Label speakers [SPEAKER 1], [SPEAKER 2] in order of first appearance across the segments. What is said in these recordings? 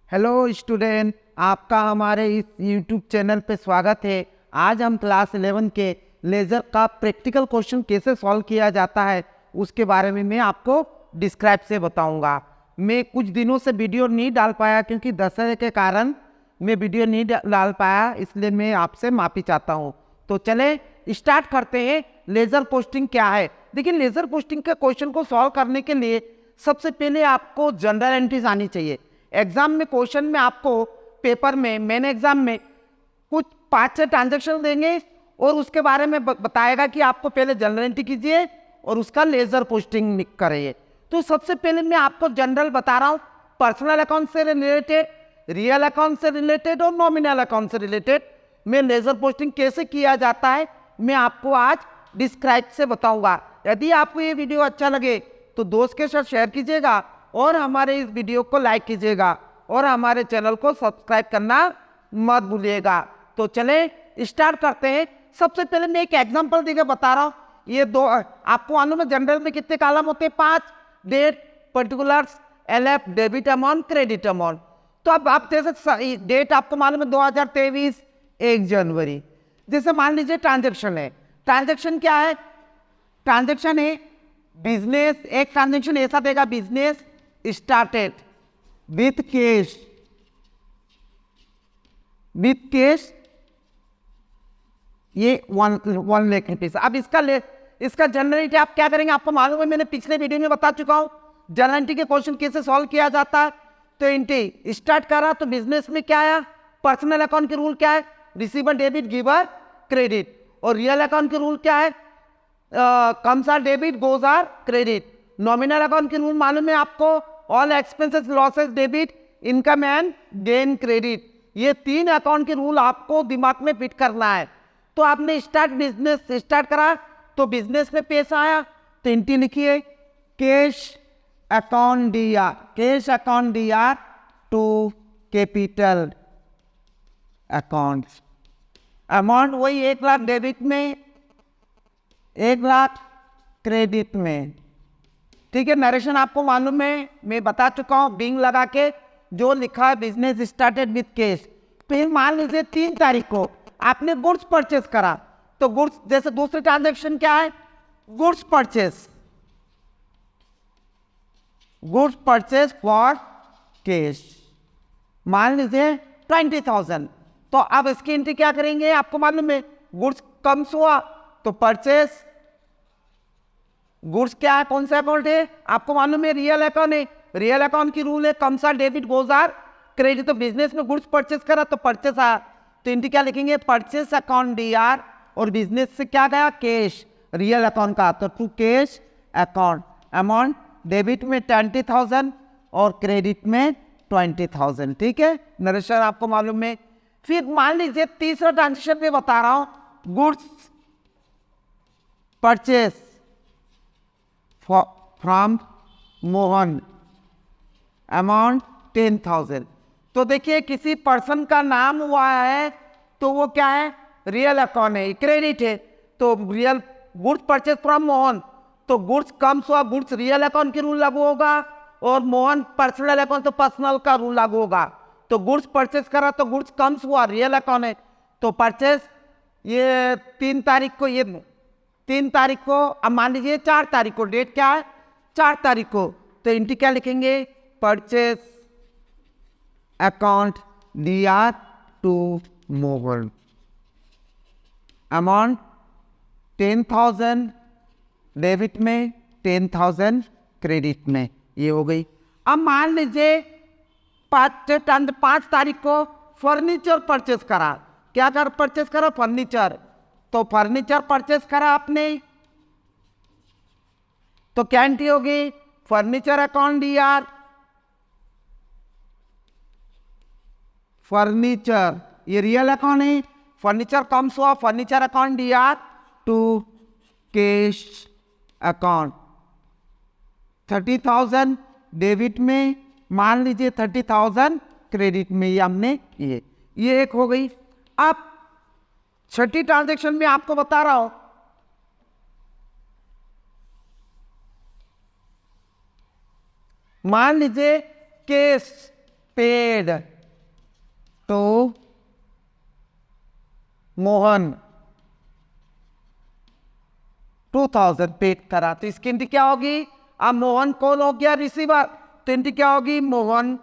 [SPEAKER 1] Hello student, आपका हमारे इस यूट्यूब चैनल पे स्वागत है। आज हम क्लास 11 के लेज़र का प्रैक्टिकल क्वेश्चन कैसे सॉल्व किया जाता है उसके बारे में मैं आपको डिस्क्राइब से बताऊंगा। मैं कुछ दिनों से वीडियो नहीं डाल पाया क्योंकि दशहरे के कारण मैं वीडियो नहीं डाल पाया, इसलिए मैं आपसे माफ़ी चाहता हूँ। तो चले स्टार्ट करते हैं। लेज़र पोस्टिंग क्या है? देखिए, लेज़र पोस्टिंग के क्वेश्चन को सॉल्व करने के लिए सबसे पहले आपको जनरल एंट्रीज आनी चाहिए। एग्जाम में क्वेश्चन में आपको पेपर में मेन एग्जाम में कुछ 5-6 ट्रांजेक्शन देंगे और उसके बारे में बताएगा कि आपको पहले जनरल एंट्री कीजिए और उसका लेजर पोस्टिंग करिए। तो सबसे पहले मैं आपको जनरल बता रहा हूँ, पर्सनल अकाउंट से रिलेटेड, रियल अकाउंट से रिलेटेड और नॉमिनल अकाउंट से रिलेटेड मैं लेजर पोस्टिंग कैसे किया जाता है मैं आपको आज डिस्क्राइब से बताऊंगा। यदि आपको ये वीडियो अच्छा लगे तो दोस्त के साथ शेयर कीजिएगा और हमारे इस वीडियो को लाइक कीजिएगा और हमारे चैनल को सब्सक्राइब करना मत भूलिएगा। तो चले स्टार्ट करते हैं। सबसे पहले मैं एक एग्जांपल देकर बता रहा हूँ। ये दो आपको मालूम है जनरल में कितने कॉलम होते हैं? 5। Date, particulars, LF, debit amount, credit amount. तो अब आप जैसे डेट आपको मालूम है 2023 1 जनवरी। जैसे मान लीजिए ट्रांजेक्शन है। ट्रांजेक्शन क्या है? ट्रांजेक्शन है बिजनेस। एक ट्रांजेक्शन ऐसा देगा, बिजनेस स्टार्टेड विथ कैश, ये 1 लाख रुपीज। अब इसका जनरलिटी आप क्या करेंगे आपको मालूम है, मैंने पिछले वीडियो में बता चुका हूं जनरलिटी के क्वेश्चन कैसे सॉल्व किया जाता है। तो एंट्री स्टार्ट करा तो बिजनेस में क्या आया? पर्सनल अकाउंट के रूल क्या है? Receiver debit, giver credit. और रियल अकाउंट के रूल क्या है? Comes are debit, goes are credit. Nominal account के रूल मालूम है आपको, all expenses losses debit, income and gain credit. ये 3 अकाउंट के रूल आपको दिमाग में फिट करना है। तो आपने बिजनेस स्टार्ट करा तो बिजनेस में पैसा आया तो एंट्री लिखिए cash account DR, cash account DR to capital account. Amount वही 1 लाख डेबिट में, 1 लाख क्रेडिट में। ठीक है, नरेशन आपको मालूम है, मैं बता चुका हूं बिंग लगा के जो लिखा है बिजनेस स्टार्टेड विथ कैश। फिर मान लीजिए 3 तारीख को आपने गुड्स परचेस करा तो गुड्स, जैसे दूसरे ट्रांजैक्शन क्या है? गुड्स परचेस फॉर कैश, मान लीजिए 20,000। तो अब इसकी एंट्री क्या करेंगे आपको मालूम है, गुड्स कम्स हुआ तो परचेस। गुड्स क्या है, कौन सा अकाउंट है आपको मालूम है? रियल अकाउंट है। रियल अकाउंट की रूल है comes are debit, goes are credit. तो बिजनेस में गुड्स परचेस करा तो परचेस आया तो एंट्री क्या लिखेंगे? Purchase account DR. और बिजनेस से क्या गया? कैश, रियल अकाउंट का तो to cash account. Amount debit में 20,000 और क्रेडिट में 20,000। ठीक है, नरेशन आपको मालूम है। फिर मान लीजिए तीसरा ट्रांजेक्शन में बता रहा हूं, goods purchase from Mohan, amount 10,000। तो देखिए किसी पर्सन का नाम हुआ है तो वो क्या है? रियल अकाउंट है, क्रेडिट है। तो real goods purchase from Mohan, तो गुड्स कम्स हुआ, गुड्स रियल अकाउंट की रूल लागू होगा और मोहन पर्सनल अकाउंट तो पर्सनल का रूल लागू होगा। तो गुड्स परचेस करा तो गुड्स कम्स हुआ, रियल अकाउंट है तो परचेस। ये 3 तारीख को, ये 3 तारीख को, अब मान लीजिए 4 तारीख को, डेट क्या है? 4 तारीख को। तो एंट्री क्या लिखेंगे? Purchase account DR to Mohan, amount 10,000 debit में, 10,000 क्रेडिट में। ये हो गई। अब मान लीजिए 5 तारीख को फर्नीचर परचेस करा। क्या कर परचेस करा? फर्नीचर। तो फर्नीचर परचेस करा आपने तो क्या एंट्री होगी? फर्नीचर अकाउंट डीआर, फर्नीचर ये रियल अकाउंट है, फर्नीचर कम्स हुआ, furniture account DR to cash account. 30,000 debit में, मान लीजिए 30,000 क्रेडिट में। ये हमने ये एक हो गई। अब छठी ट्रांजैक्शन में आपको बता रहा हूं, मान लीजिए cash paid to Mohan 2000 paid करा, तो इसकी एंट्री क्या होगी? अब मोहन कौन हो गया? रिसीवर, तो एंट्री क्या होगी? Mohan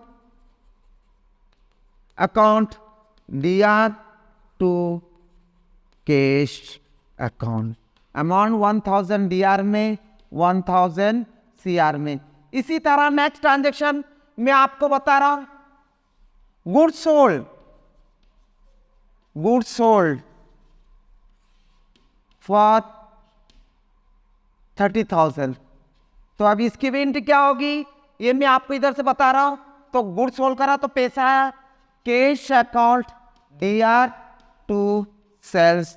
[SPEAKER 1] account DR to cash account, amount 1000 DR में, 1000 CR में। इसी तरह नेक्स्ट ट्रांजेक्शन मैं आपको बता रहा हूं, गुड्स सोल्ड फॉर 30,000, तो अब इसकी भी एंट्री क्या होगी? ये मैं आपको इधर से बता रहा हूं। तो गुड्स सोल्ड करा तो पैसा है cash account DR to sales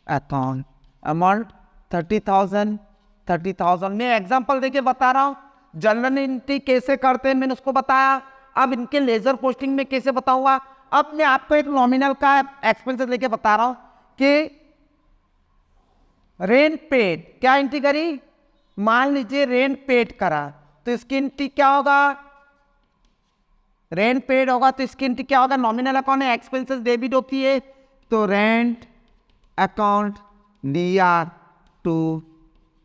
[SPEAKER 1] account, amount 30,000। मैं एग्जांपल देके बता रहा हूं, जनरल एंट्री कैसे करते हैं मैंने उसको बताया। अब इनके लेजर पोस्टिंग में कैसे बताऊंगा? अब मैं आपको एक नॉमिनल का एक्सपेंसेस लेके बता रहा हूं कि रेंट पेड, क्या एंट्री करी? मान लीजिए रेंट पेड करा, तो इसकी एंट्री क्या होगा? रेंट पेड होगा तो इसकी एंट्री क्या होगा? नॉमिनल अकाउंट है, एक्सपेंसेस डेबिट होती है, तो rent account DR to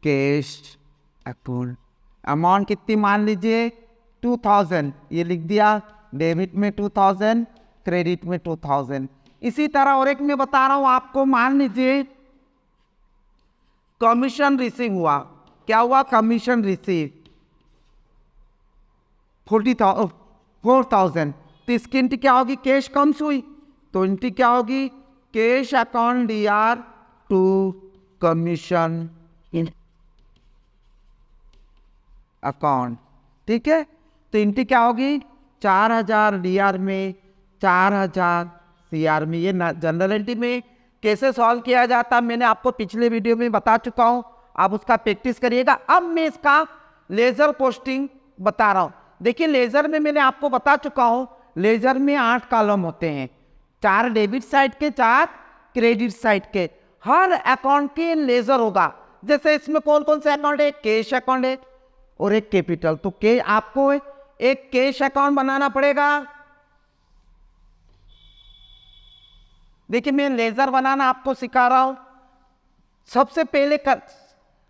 [SPEAKER 1] cash account, amount कितनी मान लीजिए? 2000, ये लिख दिया, डेबिट में 2000, क्रेडिट में 2000। इसी तरह और एक मैं बता रहा हूं आपको, मान लीजिए कमीशन रिसीव हुआ, क्या हुआ? कमीशन रिसीव 4,000, तो इसकी एंट्री क्या होगी? कैश कम्स हुई, तो एंट्री क्या होगी? Cash account DR to commission account, ठीक है। तो एंट्री क्या होगी? 4000 DR में, 4000 CR में। ये जनरल एंट्री में कैसे सॉल्व किया जाता मैंने आपको पिछले वीडियो में बता चुका हूं, आप उसका प्रैक्टिस करिएगा। अब मैं इसका लेजर पोस्टिंग बता रहा हूं। देखिए लेजर में मैंने आपको बता चुका हूं, लेजर में 8 कॉलम होते हैं, 4 डेबिट साइड के, 4 क्रेडिट साइड के। हर अकाउंट के लेजर होगा। जैसे इसमें कौन कौन से अकाउंट है? कैश अकाउंट है और एक कैपिटल, तो आपको एक कैश अकाउंट बनाना पड़ेगा। देखिए मैं लेजर बनाना आपको सिखा रहा हूं। सबसे पहले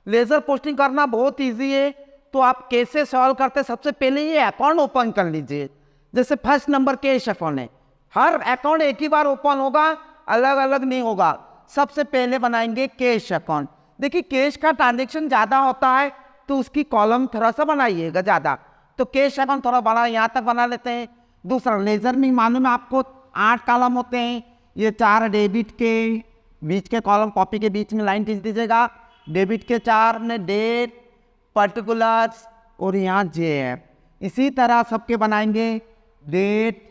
[SPEAKER 1] लेजर पोस्टिंग करना बहुत इजी है, तो आप कैसे सॉल्व करते? सबसे पहले ये अकाउंट ओपन कर लीजिए। जैसे फर्स्ट नंबर कैश अकाउंट है, हर अकाउंट एक ही बार ओपन होगा, अलग अलग नहीं होगा। सबसे पहले बनाएंगे कैश अकाउंट। देखिए कैश का ट्रांजेक्शन ज्यादा होता है तो उसकी कॉलम थोड़ा सा बनाइएगा ज्यादा, तो कैश अकाउंट थोड़ा बड़ा यहाँ तक बना लेते हैं। दूसरा लेजर में मालूम है आपको 8 कॉलम होते हैं, ये 4 डेबिट के, बीच के कॉलम कॉपी के बीच में लाइन खींच दीजिएगा, डेबिट के 4 में डेट, पर्टिकुलर्स और यहाँ JF। इसी तरह सबके बनाएंगे, डेट,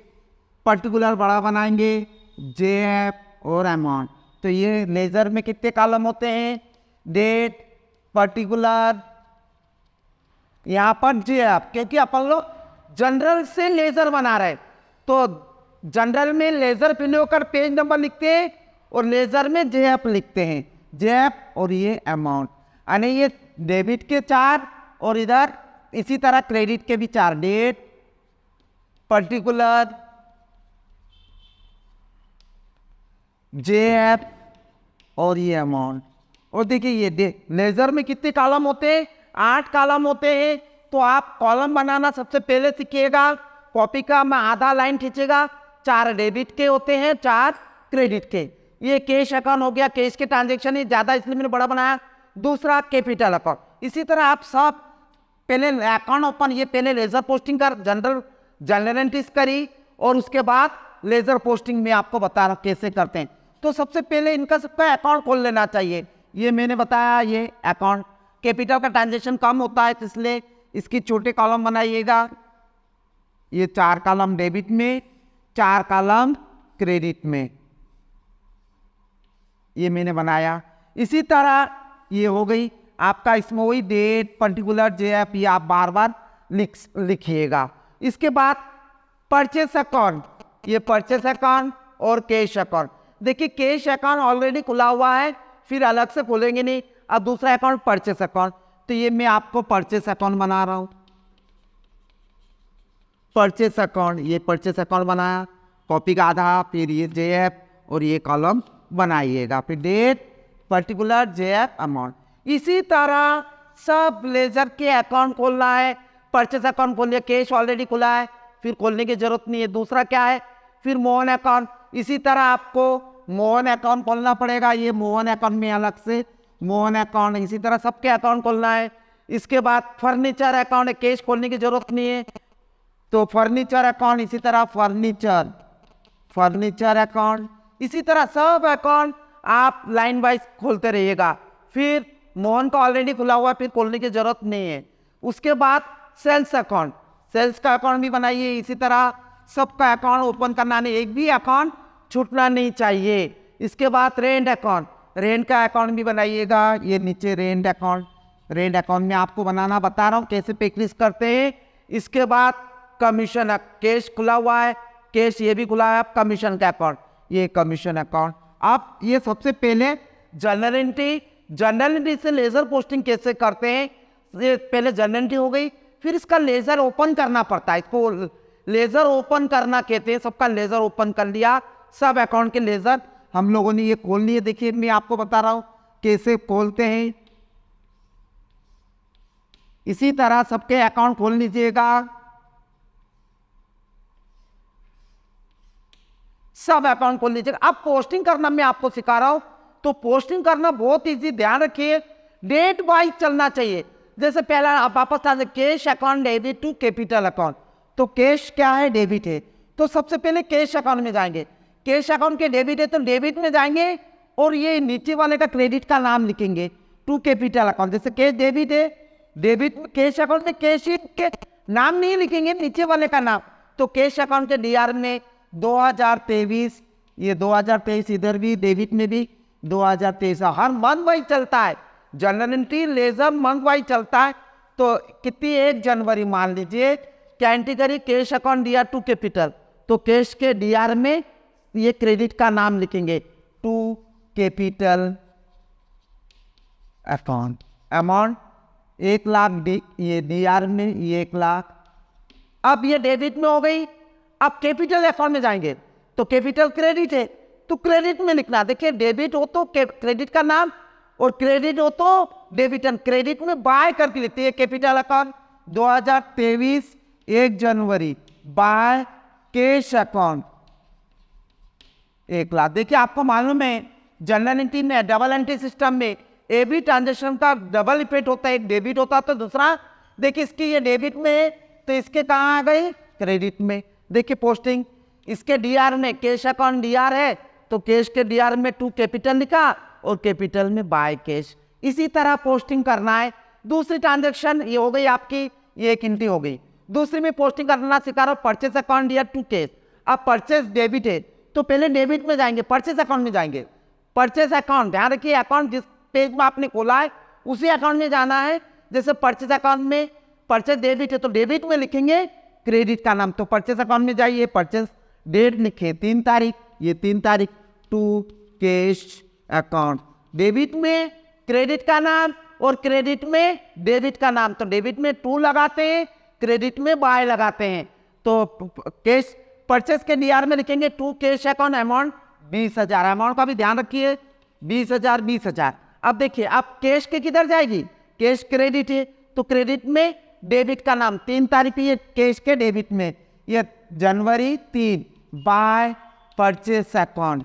[SPEAKER 1] पर्टिकुलर बड़ा बनाएंगे, JF और अमाउंट। तो ये लेजर में कितने कॉलम होते हैं? डेट, पर्टिकुलर, यहाँ पर JF, क्योंकि अपन लोग जनरल से लेजर बना रहे, तो जनरल में लेजर पिन होकर पेज नंबर लिखते हैं और लेजर में JF लिखते हैं, JF और ये अमाउंट। यानी ये डेबिट के 4 और इधर इसी तरह क्रेडिट के भी 4, डेट, पर्टिकुलर, JF और ये अमाउंट। और देखिए ये लेजर में कितने कॉलम होते हैं? 8 कॉलम होते हैं। तो आप कॉलम बनाना सबसे पहले सीखिएगा। कॉपी का मैं आधा लाइन खींचेगा, 4 डेबिट के होते हैं, 4 क्रेडिट के। ये कैश अकाउंट हो गया, कैश के ट्रांजेक्शन ही ज्यादा इसलिए मैंने बड़ा बनाया। दूसरा कैपिटल अकाउंट। इसी तरह आप सब पहले अकाउंट ओपन, ये पहले लेजर पोस्टिंग कर जनरल एंट्रीज करी और उसके बाद लेजर पोस्टिंग में आपको बता रहा कैसे करते हैं। तो सबसे पहले इनका सबका अकाउंट खोल लेना चाहिए। ये मैंने बताया, ये अकाउंट कैपिटल का ट्रांजेक्शन कम होता है इसलिए इसकी छोटे कॉलम बनाइएगा। ये 4 कॉलम डेबिट में, 4 कॉलम क्रेडिट में, ये मैंने बनाया। इसी तरह ये हो गई आपका, इसमें वही डेट, पर्टिकुलर, JF, ये आप बार बार लिखिएगा। इसके बाद परचेस अकाउंट, ये परचेस अकाउंट और कैश अकाउंट। देखिए कैश अकाउंट ऑलरेडी खुला हुआ है, फिर अलग से खोलेंगे नहीं। अब दूसरा अकाउंट परचेस अकाउंट, तो ये मैं आपको परचेस अकाउंट बना रहा हूं। परचेस अकाउंट, ये परचेस अकाउंट बनाया, कॉपी का आधा, फिर ये जेएफ और ये कॉलम बनाइएगा, फिर डेट पर्टिकुलर जेएफ अमाउंट। इसी तरह सब लेजर के अकाउंट खोलना है। परचेस अकाउंट खोल लिया, कैश ऑलरेडी खुला है, फिर खोलने की जरूरत नहीं है। दूसरा क्या है, फिर मोहन अकाउंट। इसी तरह आपको मोहन अकाउंट खोलना पड़ेगा, ये मोहन अकाउंट में अलग से मोहन अकाउंट। इसी तरह सबके अकाउंट खोलना है। इसके बाद फर्नीचर अकाउंट है, कैश खोलने की जरूरत नहीं है, तो फर्नीचर अकाउंट। इसी तरह फर्नीचर अकाउंट। इसी तरह सब अकाउंट आप लाइन वाइज खोलते रहिएगा। फिर मोहन का ऑलरेडी खुला हुआ, फिर खोलने की जरूरत नहीं है। उसके बाद सेल्स अकाउंट, सेल्स का अकाउंट भी बनाइए। इसी तरह सबका अकाउंट ओपन करना नहीं, एक भी अकाउंट छूटना नहीं चाहिए। इसके बाद रेंट अकाउंट, रेंट का अकाउंट भी बनाइएगा। ये नीचे रेंट अकाउंट, रेंट अकाउंट में आपको बनाना बता रहा हूँ कैसे प्रैक्टिस करते हैं। इसके बाद कमीशन, कैश खुला हुआ है, कैश ये भी खुला है, कमीशन का अकाउंट, ये कमीशन अकाउंट। आप ये सबसे पहले जर्नल एंट्री से लेजर पोस्टिंग कैसे करते हैं, ये पहले जर्नल एंट्री हो गई, फिर इसका लेजर ओपन करना पड़ता है, इसको लेजर ओपन करना कहते हैं। सबका लेजर ओपन कर लिया, सब अकाउंट के लेजर हम लोगों ने ये खोल लिए। देखिए मैं आपको बता रहा हूँ कैसे खोलते हैं। इसी तरह सबके अकाउंट खोल लीजिएगा, सब अकाउंट खोल लीजिएगा। अब पोस्टिंग करना मैं आपको सिखा रहा हूं, तो पोस्टिंग करना बहुत इजी, ध्यान रखिए डेट वाइज चलना चाहिए। जैसे पहला आप वापस आ जाए, cash account debit to capital account, तो कैश क्या है, डेबिट है, तो सबसे पहले कैश अकाउंट में जाएंगे। कैश अकाउंट के डेबिट है तो डेबिट में जाएंगे और ये नीचे वाले का क्रेडिट का नाम लिखेंगे, टू कैपिटल अकाउंट। जैसे कैश डेबिट है, डेबिट कैश अकाउंट में कैश के नाम नहीं लिखेंगे, नीचे वाले का नाम। तो कैश अकाउंट के डीआर में 2023, ये 2023 इधर भी डेबिट में भी 2023, हर मंथ वाइज चलता है। Journal entry ledger month wise चलता है। तो कितनी 1 जनवरी मान लीजिए, क्या एंट्री करिए, cash account DR to capital, तो कैश के डीआर में ये क्रेडिट का नाम लिखेंगे, to capital account. Amount 1 lakh, ये डीआर में ये 1 लाख। अब ये डेबिट में हो गई। अब कैपिटल अकाउंट में जाएंगे तो कैपिटल क्रेडिट है, तो क्रेडिट में लिखना। देखिए डेबिट हो तो क्रेडिट का नाम और क्रेडिट हो तो डेबिट, क्रेडिट में बाय करके लिखते हैं। Capital account 2023 1 January, by cash account 1 lakh. देखिए आपको मालूम है जनरल एंट्री में, डबल एंट्री सिस्टम में एवरी ट्रांजेक्शन का डबल इफेक्ट होता है, एक डेबिट होता है तो दूसरा। देखिए इसकी ये डेबिट में है तो इसके कहाँ आ गई, क्रेडिट में। देखिए पोस्टिंग, इसके डीआर में कैश अकाउंट डीआर है तो कैश के डीआर में टू कैपिटल लिखा और कैपिटल में बाय कैश। इसी तरह पोस्टिंग करना है। दूसरी ट्रांजैक्शन ये हो गई आपकी, ये एक एंट्री हो गई। दूसरी में पोस्टिंग करना सिखा रहा हूँ, purchase account DR to cash. अब परचेस डेबिट है तो पहले डेबिट में जाएंगे, परचेस अकाउंट में जाएंगे। परचेस अकाउंट, ध्यान रखिए अकाउंट जिस पेज में आपने खोला है उसी अकाउंट में जाना है। जैसे परचेस अकाउंट में परचेस डेबिट है तो डेबिट में लिखेंगे क्रेडिट का नाम, तो परचेस अकाउंट में जाइए, परचेस डेट लिखे 3 तारीख, ये 3 तारीख, टू कैश अकाउंट। डेबिट में क्रेडिट का नाम और क्रेडिट में डेबिट का नाम, तो डेबिट में टू लगाते हैं, क्रेडिट में बाय लगाते हैं। तो कैश परचेस के डीआर में लिखेंगे to cash account, amount 20,000। Amount का भी ध्यान रखिए, 20,000 20,000। अब देखिए अब कैश के किधर जाएगी, कैश क्रेडिट है तो क्रेडिट में डेबिट का नाम 3 तारीख, ये कैश के डेबिट में, ये जनवरी 3, बाय परचेस अकाउंट,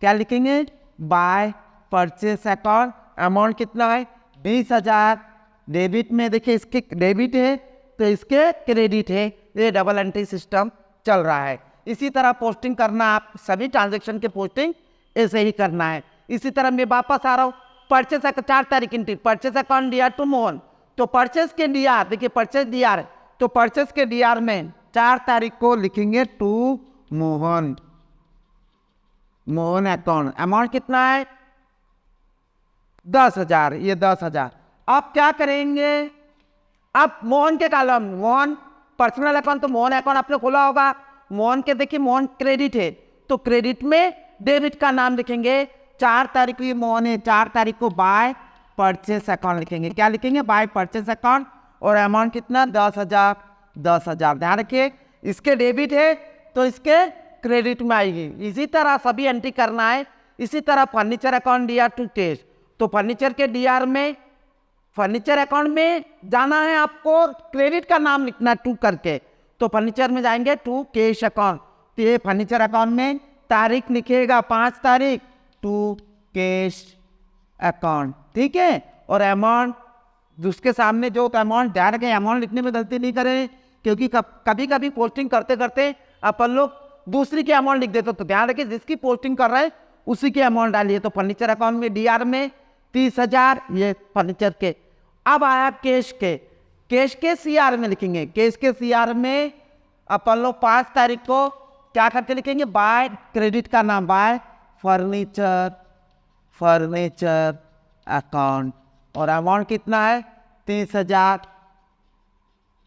[SPEAKER 1] क्या लिखेंगे, बाय परचेस अकाउंट। अमाउंट कितना है, 20,000। डेबिट में देखिए इसके डेबिट है तो इसके क्रेडिट है, ये डबल एंट्री सिस्टम चल रहा है। इसी तरह पोस्टिंग करना, आप सभी ट्रांजेक्शन के पोस्टिंग ऐसे ही करना है। इसी तरह मैं वापस आ रहा हूँ, परचेस 4 तारीख entry, purchase account DR to Mohan, तो परचेस के डीआर, देखिए परचेस डीआर, तो परचेस के डीआर में 4 तारीख को लिखेंगे to Mohan, Mohan account. Amount कितना है, 10,000, ये 10,000। अब क्या करेंगे, अब मोहन के कॉलम, मोहन पर्सनल अकाउंट, तो मोहन अकाउंट आपने खोला होगा, मोहन के देखिए मोहन क्रेडिट है तो क्रेडिट में डेबिट का नाम लिखेंगे। 4 तारीख को ये मोहन है, 4 तारीख को बाय परचेस अकाउंट लिखेंगे, क्या लिखेंगे, बाय परचेस अकाउंट। और अमाउंट कितना, 10,000 10,000। ध्यान रखिए इसके डेबिट है तो इसके क्रेडिट में आएगी। इसी तरह सभी एंट्री करना है। इसी तरह furniture account DR to cash, तो फर्नीचर के डीआर में फर्नीचर अकाउंट में जाना है, आपको क्रेडिट का नाम लिखना टू करके, तो फर्नीचर में जाएंगे टू कैश अकाउंट। तो ये फर्नीचर अकाउंट में तारीख लिखिएगा 5 तारीख टू कैश अकाउंट, ठीक है। और अमाउंट उसके सामने जो अमाउंट जा रहे अमाउंट लिखने में गलती नहीं करें, क्योंकि कभी कभी पोस्टिंग करते करते अपन लोग दूसरी के अमाउंट लिख देते, तो ध्यान रखिए जिसकी पोस्टिंग कर रहे हैं उसी के अमाउंट डालिए। तो फर्नीचर अकाउंट में डीआर में 30,000 ये फर्नीचर के। अब आया कैश के, कैश के सीआर में लिखेंगे। कैश के सीआर में अपन लोग 5 तारीख को क्या करके लिखेंगे, बाय क्रेडिट का नाम, बाय फर्नीचर अकाउंट, और अमाउंट कितना है 30,000।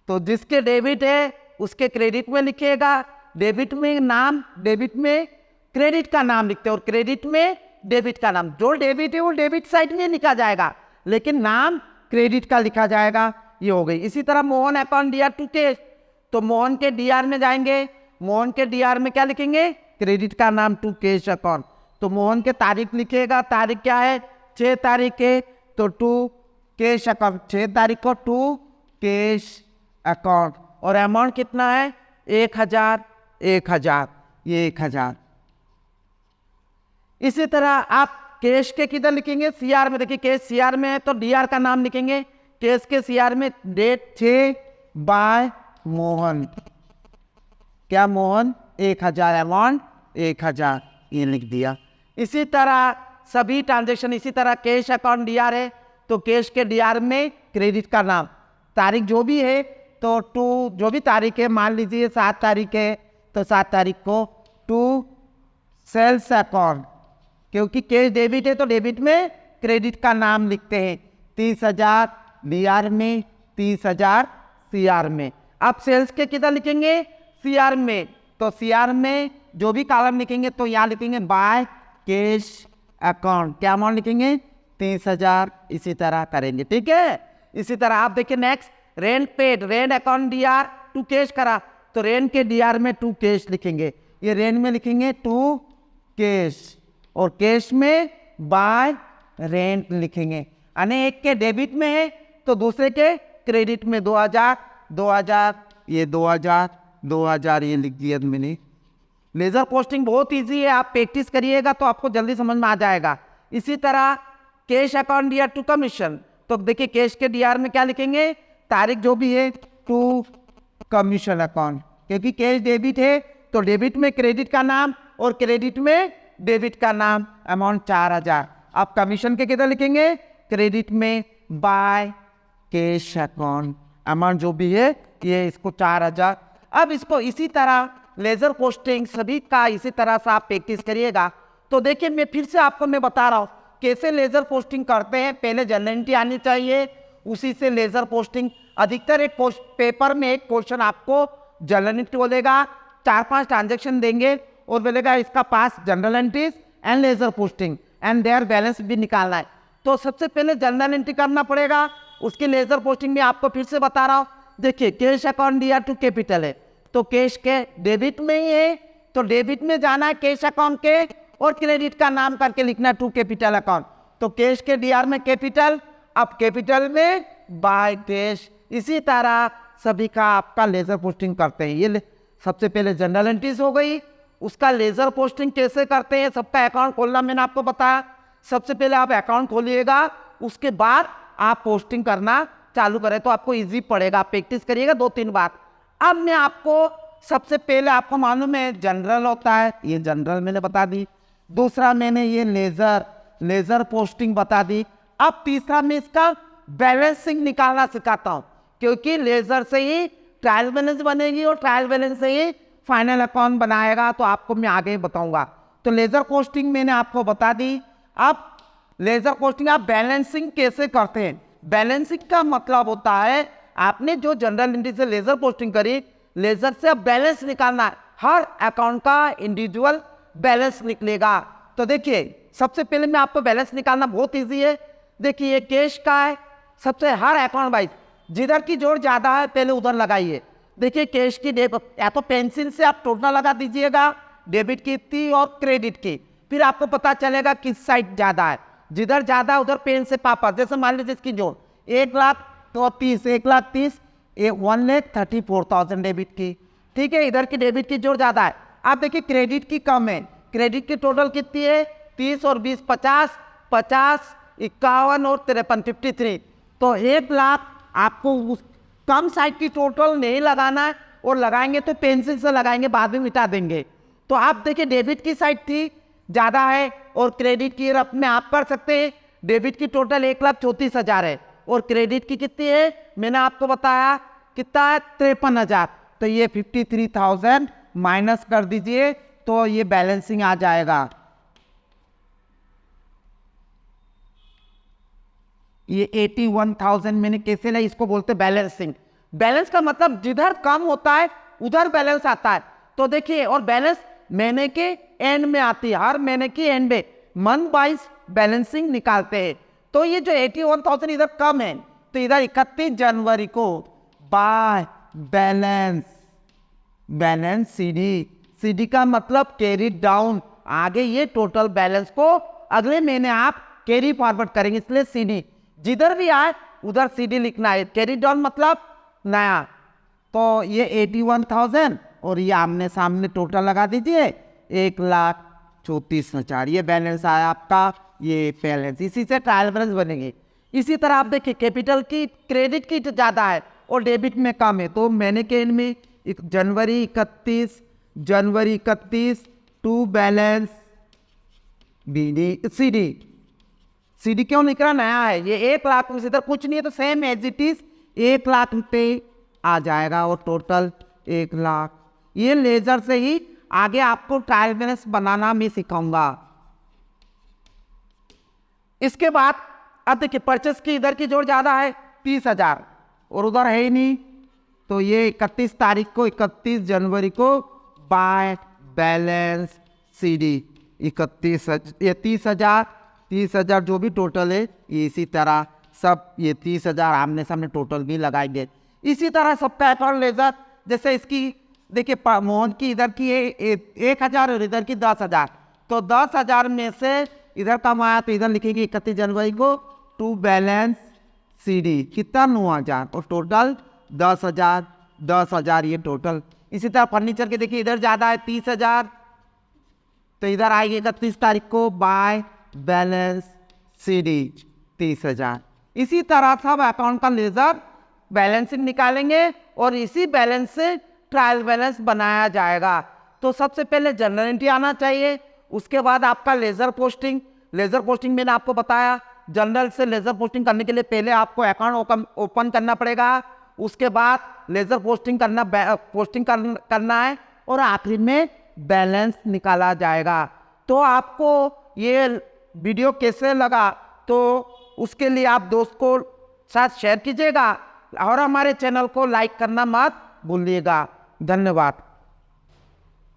[SPEAKER 1] तो जिसके डेबिट है उसके क्रेडिट में लिखिएगा, डेबिट में नाम, डेबिट में क्रेडिट का नाम लिखते हैं, और क्रेडिट में डेबिट का नाम। जो डेबिट है वो डेबिट साइड में लिखा जाएगा, लेकिन नाम क्रेडिट का लिखा जाएगा। ये हो गई। इसी तरह Mohan account DR to cash, तो मोहन के डीआर में जाएंगे, मोहन के डीआर में क्या लिखेंगे, क्रेडिट का नाम टू कैश अकाउंट। तो मोहन के तारीख लिखिएगा, तारीख क्या है 6 तारीख के, तो टू कैश अकाउंट, 6 तारीख को टू कैश अकाउंट। और अमाउंट कितना है 1,000, ये 1,000। इसी तरह आप कैश के किधर लिखेंगे, सीआर में। देखिए कैश सीआर में है तो डीआर का नाम लिखेंगे, कैश के सीआर में डेट 6 बाय मोहन, क्या मोहन 1,000, अमाउंट 1,000, ये लिख दिया। इसी तरह सभी ट्रांजेक्शन, इसी तरह कैश अकाउंट डीआर है तो कैश के डीआर में क्रेडिट का नाम, तारीख जो भी है तो टू, जो भी तारीख है, मान लीजिए 7 तारीख है तो 7 तारीख को टू सेल्स अकाउंट, क्योंकि कैश डेबिट है तो डेबिट में क्रेडिट का नाम लिखते हैं। 30,000 डीआर में, 30,000 सीआर में। अब सेल्स के किधर लिखेंगे, सीआर में, तो सीआर में जो भी कॉलम लिखेंगे तो यहाँ लिखेंगे बाय कैश अकाउंट, क्या अमाउंट लिखेंगे 30,000, इसी तरह करेंगे, ठीक है। इसी तरह आप देखिए next, rent paid, rent account DR to cash करा तो रेंट के डीआर में टू कैश लिखेंगे, ये रेंट में लिखेंगे टू कैश, और कैश में बाय रेंट लिखेंगे। यानी एक के डेबिट में है तो दूसरे के क्रेडिट में 2,000, ये 2,000 ये लिख दिया मैंने। लेजर पोस्टिंग बहुत इजी है, आप प्रैक्टिस करिएगा तो आपको जल्दी समझ में आ जाएगा। इसी तरह cash account DR to commission, तो देखिए कैश के डीआर में क्या लिखेंगे, तारीख जो भी है टू कमीशन अकाउंट, क्योंकि कैश डेबिट है तो डेबिट में क्रेडिट का नाम और क्रेडिट में डेबिट का नाम, अमाउंट 4,000। आप कमीशन के किधर लिखेंगे, क्रेडिट में बाय कैश अकाउंट, अमाउंट जो भी है ये इसको 4,000। अब इसको इसी तरह लेजर पोस्टिंग सभी का इसी तरह से आप प्रैक्टिस करिएगा। तो देखिए मैं फिर से आपको मैं बता रहा हूँ कैसे लेजर पोस्टिंग करते हैं। पहले जनरल एंट्री आनी चाहिए, उसी से लेजर पोस्टिंग। अधिकतर एक पेपर में एक क्वेश्चन आपको जनरल एंट्री बोलेगा, 4-5 ट्रांजेक्शन देंगे और बोलेगा इसका पास general entries and ledger posting and their balance भी निकालना है। तो सबसे पहले जनरल एंट्री करना पड़ेगा, उसकी लेजर पोस्टिंग में आपको फिर से बता रहा हूँ। देखिए cash account DR to capital है तो कैश के डेबिट में ही है तो डेबिट में जाना है कैश अकाउंट के, और क्रेडिट का नाम करके लिखना टू कैपिटल अकाउंट। तो कैश के डीआर में कैपिटल, अब कैपिटल में बाय कैश। इसी तरह सभी का आपका लेजर पोस्टिंग करते हैं। ये सबसे पहले जनरल एंट्रीज हो गई, उसका लेजर पोस्टिंग कैसे करते हैं, सबका अकाउंट खोलना मैंने आपको बताया। सबसे पहले आप अकाउंट खोलिएगा, उसके बाद आप पोस्टिंग करना चालू करें तो आपको इजी पड़ेगा। आप प्रैक्टिस करिएगा 2-3 बार। अब मैं आपको सबसे पहले, आपको मालूम है जनरल होता है, ये जनरल मैंने बता दी। दूसरा मैंने ये लेजर पोस्टिंग बता दी। अब तीसरा मैं इसका बैलेंसिंग निकालना सिखाता हूँ, क्योंकि लेजर से ही ट्रायल बैलेंस बनेगी और ट्रायल बैलेंस से ही फाइनल अकाउंट बनाएगा। तो आपको मैं आगे बताऊंगा। तो लेजर पोस्टिंग मैंने आपको बता दी। अब लेजर पोस्टिंग आप बैलेंसिंग कैसे करते हैं। बैलेंसिंग का मतलब होता है आपने जो जनरल एंट्री से लेजर पोस्टिंग करी, लेजर से अब बैलेंस निकालना है, हर अकाउंट का इंडिविजुअल बैलेंस निकलेगा। तो देखिए सबसे पहले मैं आपको बैलेंस निकालना बहुत इजी है। देखिए ये कैश का है, सबसे हर अकाउंट वाइज जिधर की जोड़ ज़्यादा है पहले उधर लगाइए। देखिए कैश की या तो पेंसिल से आप टोटल लगा दीजिएगा डेबिट की इतनी और क्रेडिट की, फिर आपको पता चलेगा किस साइड ज़्यादा है। जिधर ज़्यादा उधर पेन से पापा, जैसे मान लीजिए इसकी जोड़ 1,30,000 1,30,000 1,34,000 डेबिट की, ठीक है। इधर की डेबिट की जोड़ ज़्यादा है। आप देखिए क्रेडिट की कम है, क्रेडिट की टोटल कितनी है 30 और 20 50, 50 51 और 53 53। तो 1,00,000 आपको उस कम साइड की टोटल नहीं लगाना है, और लगाएंगे तो पेंसिल से लगाएंगे, बाद में मिटा देंगे। तो आप देखिए डेबिट की साइड थी ज़्यादा है और क्रेडिट की रफ में आप कर सकते हैं। डेबिट की टोटल 1,34,000 है और क्रेडिट की कितनी है मैंने आपको बताया कितना है 53,000। तो ये 53,000 माइनस कर दीजिए तो ये बैलेंसिंग आ जाएगा। ये 81,000 मैंने कैसे लिया, इसको बोलते बैलेंसिंग। बैलेंस का मतलब जिधर कम होता है उधर बैलेंस आता है। तो देखिए और बैलेंस महीने के एंड में आती है, हर महीने की एंड में मंथ वाइज बैलेंसिंग निकालते हैं। तो ये जो 81,000 इधर कम है, तो इधर 31 जनवरी को बाय बैलेंस सीडी का मतलब कैरी डाउन, आगे ये टोटल बैलेंस को अगले महीने आप कैरी फॉरवर्ड करेंगे, इसलिए सीडी जिधर भी आए उधर सीडी लिखना है। कैरी डाउन मतलब नया। तो ये 81,000 और ये आमने सामने टोटल लगा दीजिए 1,34,000, ये बैलेंस आया आपका, ये बैलेंस। इसी से ट्रायल बैलेंस बनेगी। इसी तरह आप देखिए कैपिटल की क्रेडिट की ज़्यादा है और डेबिट में कम है, तो मैंने के एंड में जनवरी 31 टू बैलेंस सीडी क्यों निकला नया है, ये 1,00,000 में इधर कुछ नहीं है तो सेम एज इट इज 1,00,000 रुपये आ जाएगा और टोटल 1,00,000। ये लेजर से ही आगे आपको ट्रायल बैलेंस बनाना मैं सिखाऊंगा। इसके बाद अब देखिए परचेस की इधर की जोड़ ज्यादा है 30,000 और उधर है ही नहीं, तो ये 31 जनवरी को बाय बैलेंस सीडी 30,000 जो भी टोटल है इसी तरह सब ये 30,000 आमने सामने टोटल भी लगाएंगे। इसी तरह सबका अकाउंट लेजर, जैसे इसकी देखिए मोहन की इधर की 1,000 और इधर की 10,000, तो 10,000 में से इधर कम आया तो इधर लिखेंगे 31 जनवरी को टू बैलेंस सीडी कितना 9,000 और टोटल 10,000 ये टोटल। इसी तरह फर्नीचर के देखिए इधर ज़्यादा है 30,000, तो इधर आएगी 31 तारीख को बाय बैलेंस सीडी 30,000। इसी तरह सब अकाउंट का लेजर बैलेंसिंग निकालेंगे और इसी बैलेंस से ट्रायल बैलेंस बनाया जाएगा। तो सबसे पहले जनरल एंट्री आना चाहिए, उसके बाद आपका लेजर पोस्टिंग मैंने आपको बताया। जनरल से लेजर पोस्टिंग करने के लिए पहले आपको अकाउंट ओपन करना पड़ेगा, उसके बाद लेजर पोस्टिंग करना है और आखिर में बैलेंस निकाला जाएगा। तो आपको ये वीडियो कैसे लगा तो उसके लिए आप दोस्त को साथ शेयर कीजिएगा और हमारे चैनल को लाइक करना मत भूलिएगा। धन्यवाद।